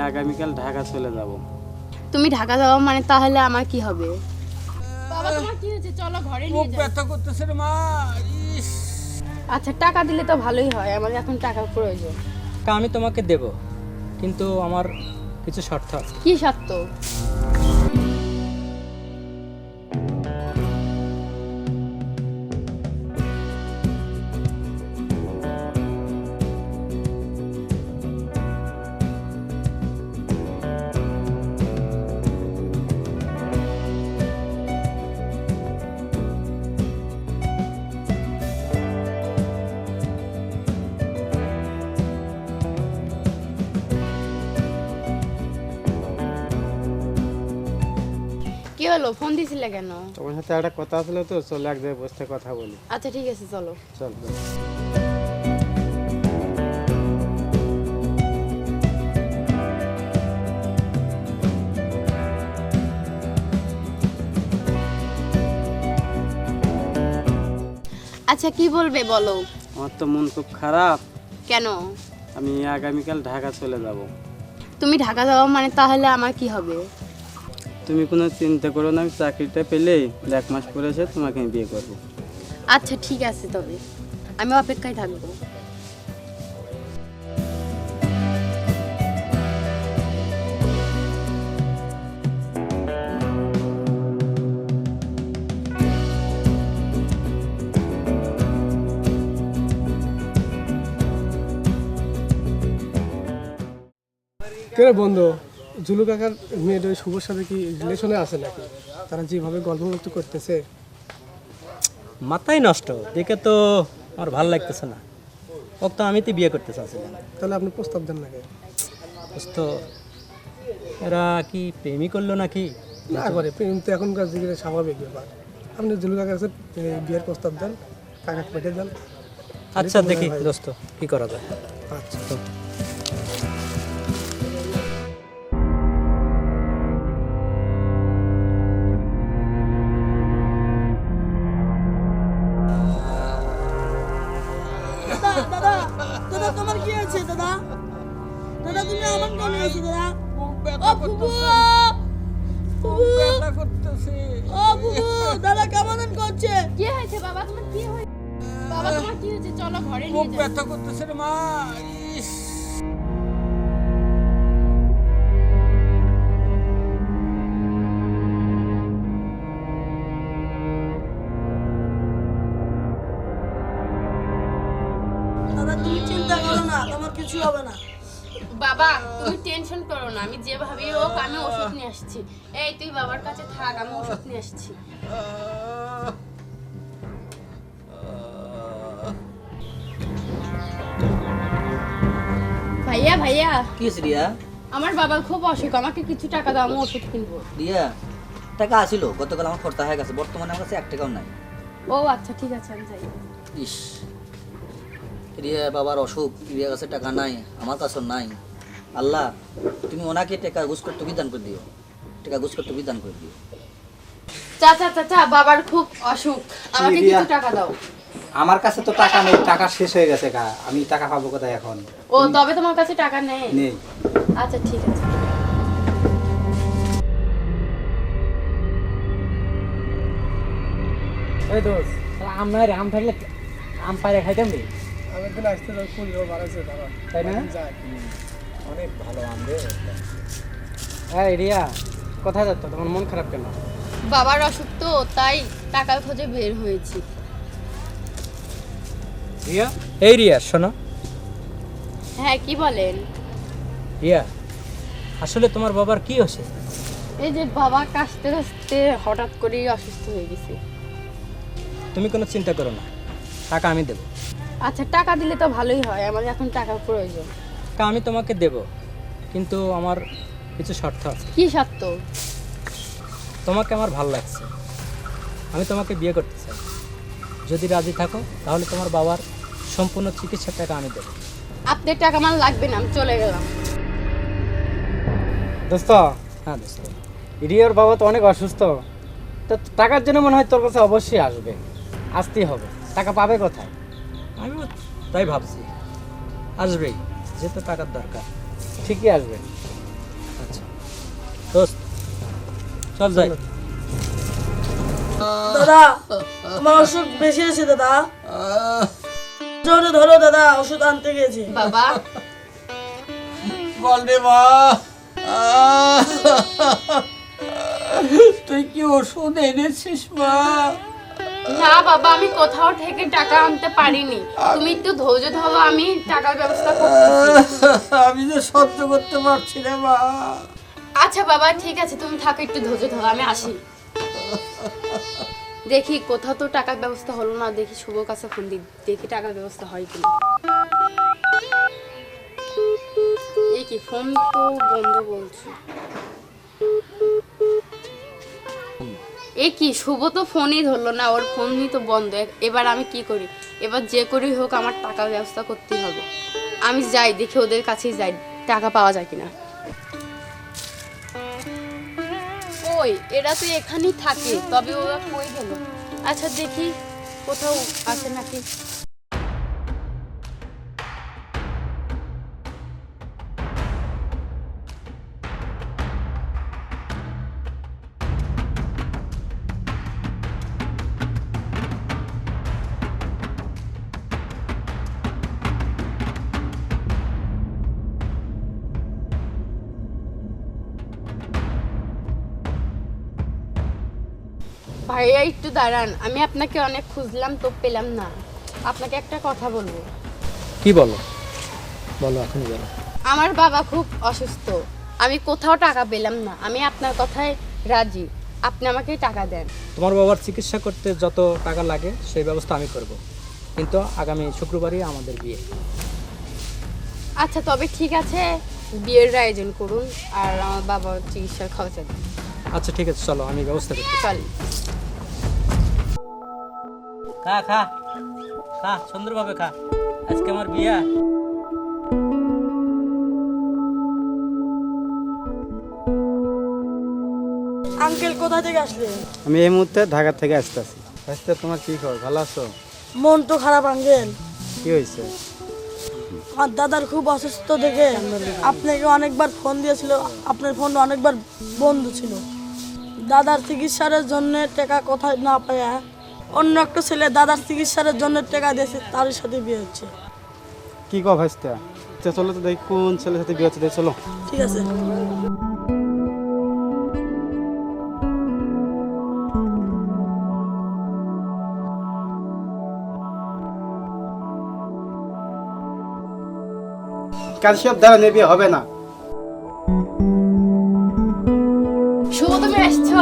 আগামীকাল ঢাকা চলে যাব। তুমি ঢাকা যাও মানে তাহলে আমার কি হবে? বাবা তোমার কি হয়েছে? চলো ঘরে নিয়ে যাই। ব্যথা করতেছে রে মা। ইস, আচ্ছা টাকা দিলে তো ভালোই হয়, আমার এখন টাকার প্রয়োজন। তা আমি তোমাকে দেব, কিন্তু আমার কিছু শর্ত আছে। কি সত্য? কি হলো, ফোন দিছিলে কেন? তোমার সাথে একটা কথা ছিল তো, চলে এক জায়গায় বসে কথা বলি। আচ্ছা ঠিক আছে চলো। চল। আচ্ছা কি বলবে বলো। আমার তো মন খুব খারাপ। কেন? আমি আগামীকাল ঢাকা চলে যাব। তুমি ঢাকা যাও মানে তাহলে আমার কি হবে? তুমি কোনো চিন্তা করো না, আমি চাকরিটা পেলেই 1 মাস পরে এসে তোমাকে আমি বিয়ে করবো। আচ্ছা ঠিক আছে, তবে আমি অপেক্ষায় থাকবো। কেন বন্ধু, জুলু কাকার মেয়েটা ওই শুভর সাথে কি রিলেশনে আছে নাকি? তারা যেভাবে গল্প করতেছে। মাথাই নষ্ট, দেখে তো আমার ভালো লাগতেছে না। ও তো আমি তো বিয়ে করতে চাচ্ছিলাম। তাহলে আপনি প্রস্তাব দেন নাকি? তো এরা কি প্রেমই করলো নাকি? না করে, প্রেম তো এখনকার যুগের স্বাভাবিক ব্যাপার। আপনি জুলু কাকার কাছে বিয়ের প্রস্তাব দেন, কাকাকে পাঠিয়ে দেন। আচ্ছা দেখি দোস্ত কি করা যায়। আচ্ছা তো দাদা দাদা তোমার কি হয়েছে দাদা? দাদা তুমি আমার কেন হয়েছে দাদা? ও ফুবু, ফুবু ও ফুবু, দাদা কেমন করছে? কি হয়েছে বাবা, তোমার কি হয়েছে? বাবা তোমার কি হয়েছে? চলো ঘরে নিয়ে যাই। ব্যথা করতেছে রে মা। ইস, দাদা তুমি চিন্তা করো না, তোমার কিছু হবে না। বাবা তুমি টেনশন করো না, আমি যেভাবেই হোক আমি ওষুধ নিয়ে আসছি। এই তুই বাবার কাছে থাক, আমি ওষুধ নিয়ে আসছি। ভাইয়া ভাইয়া, কি রিয়া? আমার বাবা খুব অসুখ, আমাকে কিছু টাকা দাও, আমি ওষুধ কিনবো। রিয়া, টাকা আসিল গতকাল, আমার খরচা হয়ে গেছে, বর্তমানে আমার কাছে 1 টাকাও নাই। ও আচ্ছা ঠিক আছে, আমি যাই। ইস, রিয়া বাবার অসুখ, রিয়ার কাছে টাকা নাই, আমার কাছেও নাই। আল্লাহ তুমি ওনাকে টাকা ঘুষ করতে বিধান করে দিও, টাকা ঘুষ করতে বিধান করে দিও। চাচা চাচা, বাবার খুব অসুখ, আমাকে কিছু টাকা দাও। আমার কাছে তো টাকা নেই, টাকা শেষ হয়ে গেছে গা, আমি টাকা পাবো কোথায় এখন? ও তবে তোমার কাছে টাকা নেই? নেই। আচ্ছা ঠিক আছে। ওই দোস্ত, আমার আম থাকলে আম পাইরে খাইতাম রে। আমি একদিন আসতে যাই, ফুলও বাড়াইছে তারা, তাই না? যাই। অনেক ভালো আম রে। হ্যাঁ রিয়া, কোথায় যাচ্ছ? তোমার মন খারাপ কেন? বাবার অসুখ তো, তাই টাকার খোঁজে বের হয়েছি। রিয়া, এই রিয়া শোনো। হ্যাঁ কি বলেন? রিয়া, আসলে তোমার বাবার কি হয়েছে? এই যে বাবা কাশতে কাশতে হঠাৎ করেই অসুস্থ হয়ে গেছে। তুমি কোনো চিন্তা করো না, টাকা আমি দেবো। আচ্ছা টাকা দিলে তো ভালোই হয়, আমার এখন টাকার প্রয়োজন। তা আমি তোমাকে দেব, কিন্তু আমার কিছু শর্ত আছে। কি সত্য? তোমাকে আমার ভালো লাগছে, আমি তোমাকে বিয়ে করতে চাই। যদি রাজি থাকো তাহলে তোমার বাবার সম্পূর্ণ চিকিৎসার টাকা আমি দেবো। আপনার টাকা আমার লাগবে না, আমি চলে গেলাম। দোস্ত, হ্যাঁ দোস্ত, রিয়ার বাবা তো অনেক অসুস্থ, তো টাকার জন্য মনে হয় তোর কাছে অবশ্যই আসবে, আসতেই হবে। টাকা পাবে কোথায়? আমিও তাই ভাবছি, আসবেই, যেহেতু টাকার দরকার। ঠিকই আসবে, দোস্ত চল যাই। দাদা আমার অসুখ বেশি আছে দাদা, জোরে ধরো দাদা, ওষুধ আনতে গেছি। বাবা বল রে মা, তুই কি ওষুধ এনেছিস মা? না বাবা, আমি কোথাও থেকে টাকা আনতে পারিনি, তুমি একটু ধৈর্য ধরো, আমি টাকার ব্যবস্থা করতেছি। আমি যে সহ্য করতে পারছি না মা। আচ্ছা বাবা ঠিক আছে, তুমি থাকো, একটু ধৈর্য ধরো, আমি আসি। দেখি কোথাও তো টাকার ব্যবস্থা হলো না, দেখি শুভর কাছে ফোন দিই, দেখি টাকার ব্যবস্থা হয় কিনা। এই কি ফোন তো বন্ধ বলছে। এ কি শুভ তো ফোনই ধরলো না, ওর ফোনই তো বন্ধ। এবার আমি কি করি? এবার যে করেই হোক আমার টাকার ব্যবস্থা করতেই হবে। আমি যাই, দেখি ওদের কাছেই যাই, টাকা পাওয়া যায় কিনা। ওই এরা তো এখানেই থাকে, তবে ওরা কই গেল? আচ্ছা দেখি কোথাও আছে নাকি। ভাইয়া একটু দাঁড়ান, আমি আপনাকে অনেক খুঁজলাম তো পেলাম না। আপনাকে একটা কথা বলবো। কি বলো? বলো, এখনই বলো। আমার বাবা খুব অসুস্থ, আমি কোথাও টাকা পেলাম না, আমি আপনার কথায় রাজি, আপনি আমাকে টাকা দেন। তোমার বাবার চিকিৎসা করতে যত টাকা লাগে সেই ব্যবস্থা আমি করব, কিন্তু আগামী শুক্রবারই আমাদের বিয়ে। আচ্ছা তবে ঠিক আছে, বিয়ের আয়োজন করুন আর আমার বাবার চিকিৎসার খরচা দিন। আচ্ছা ঠিক আছে, চলো আমি ব্যবস্থা করছি। চল। খা খা খা, সুন্দরভাবে খা, আজকে আমার বিয়ে। আঙ্কেল কোথা থেকে আসলে? আমি এই মুহূর্তে ঢাকা থেকে আসতেছি। আসতে তোমার কি খবর, ভালো আছো? মন তো খারাপ আঙ্কেল, কি হয়েছে? আমার দাদার খুব অসুস্থ দেখে আপনাকে অনেকবার ফোন দিয়েছিল, আপনার ফোন অনেকবার বন্ধ ছিল। দাদার চিকিৎসার জন্য টাকা কোথায় না পায়, অন্য একটা ছেলে দাদার চিকিৎসার জন্য টাকা দিয়েছে, তার সাথে বিয়ে হচ্ছে। কি কো ভাইস্তা? আচ্ছা চলো তো দেখি কোন ছেলের সাথে বিয়ে হচ্ছে, দেখি চলো। ঠিক আছে। কাজ সব দ্বারা বিয়ে হবে না। শুভ তুমি আসছো?